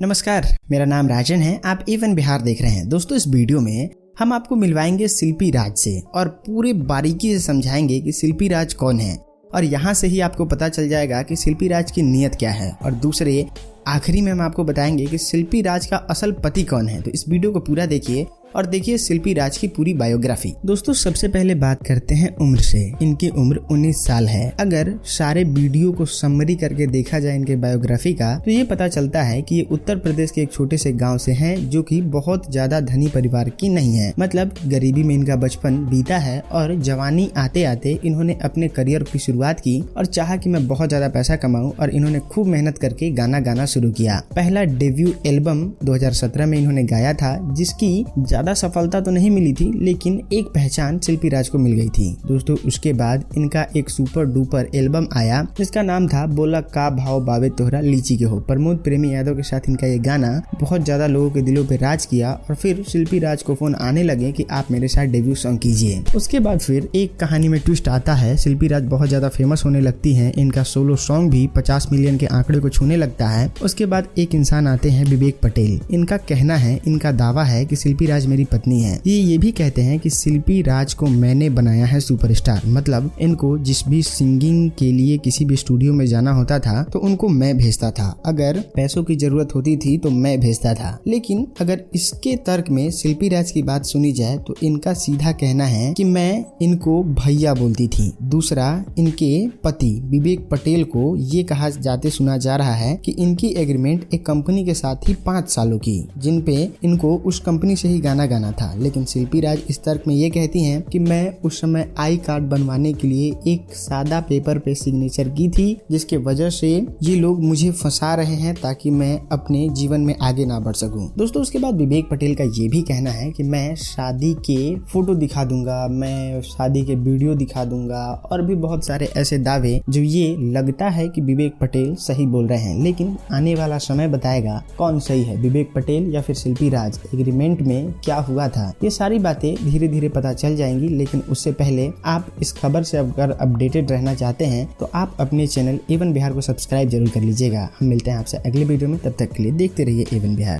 नमस्कार, मेरा नाम राजन है। आप एवन बिहार देख रहे हैं। दोस्तों, इस वीडियो में हम आपको मिलवाएंगे शिल्पी राज से और पूरे बारीकी से समझाएंगे कि शिल्पी राज कौन है। और यहाँ से ही आपको पता चल जाएगा कि शिल्पी राज की नीयत क्या है। और दूसरे आखिरी में हम आपको बताएंगे कि शिल्पी राज का असल पति कौन है। तो इस वीडियो को पूरा देखिए और देखिए शिल्पी राज की पूरी बायोग्राफी। दोस्तों, सबसे पहले बात करते हैं उम्र से। इनकी उम्र 19 साल है। अगर सारे वीडियो को समरी करके देखा जाए इनके बायोग्राफी का, तो ये पता चलता है कि ये उत्तर प्रदेश के एक छोटे से गांव से हैं, जो कि बहुत ज्यादा धनी परिवार की नहीं है। मतलब गरीबी में इनका बचपन बीता है और जवानी आते आते इन्होंने अपने करियर की शुरुआत की और चाहा कि मैं बहुत ज्यादा पैसा कमाऊं, और इन्होंने खूब मेहनत करके गाना गाना शुरू किया। पहला डेब्यू एल्बम 2017 में इन्होंने गाया था, जिसकी ज्यादा सफलता तो नहीं मिली थी, लेकिन एक पहचान शिल्पी राज को मिल गई थी। दोस्तों, उसके बाद इनका एक सुपर डुपर एल्बम आया, जिसका नाम था बोला का भाव बावे तोहरा लीची के हो। प्रमोद प्रेमी यादव के साथ इनका ये गाना बहुत ज्यादा लोगों के दिलों पे राज किया और फिर शिल्पी राज को फोन आने लगे कि आप मेरे साथ डेब्यू सॉन्ग कीजिए। उसके बाद फिर एक कहानी में ट्विस्ट आता है। शिल्पी राज बहुत ज्यादा फेमस होने लगती है। इनका सोलो सॉन्ग भी 50 मिलियन के आंकड़े को छूने लगता है। उसके बाद एक इंसान आते हैं, विवेक पटेल। इनका कहना है, इनका दावा है कि शिल्पी राज मेरी पत्नी है। ये भी कहते हैं कि शिल्पी राज को मैंने बनाया है सुपरस्टार। मतलब इनको जिस भी सिंगिंग के लिए किसी भी स्टूडियो में जाना होता था तो उनको मैं भेजता था। अगर पैसों की जरूरत होती थी तो मैं भेजता था। लेकिन अगर इसके तर्क में शिल्पी राज की बात सुनी जाए तो इनका सीधा कहना है कि मैं इनको भैया बोलती थी। दूसरा, इनके पति विवेक पटेल को ये कहा जाते सुना जा रहा है कि इनकी एग्रीमेंट एक कंपनी के साथ थी 5 सालों की, जिन पे इनको उस कंपनी से ही गाना गाना था। लेकिन शिल्पी राज इस तर्क में ये कहती हैं कि मैं उस समय आई कार्ड बनवाने के लिए एक सादा पेपर पे सिग्नेचर की थी, जिसके वजह से ये लोग मुझे फंसा रहे हैं ताकि मैं अपने जीवन में आगे ना बढ़ सकूं। दोस्तों, उसके बाद विवेक पटेल का ये भी कहना है कि मैं शादी के फोटो दिखा दूंगा, मैं शादी के वीडियो दिखा दूंगा, और भी बहुत सारे ऐसे दावे जो ये लगता है कि विवेक पटेल सही बोल रहे हैं। लेकिन आने वाला समय बताएगा कौन सही है, विवेक पटेल या फिर शिल्पी राज। एग्रीमेंट में क्या हुआ था, ये सारी बातें धीरे धीरे पता चल जाएंगी। लेकिन उससे पहले आप इस खबर से अगर अपडेटेड रहना चाहते हैं तो आप अपने चैनल एवन बिहार को सब्सक्राइब जरूर कर लीजिएगा। हम मिलते हैं आपसे अगले वीडियो में। तब तक के लिए देखते रहिए एवन बिहार।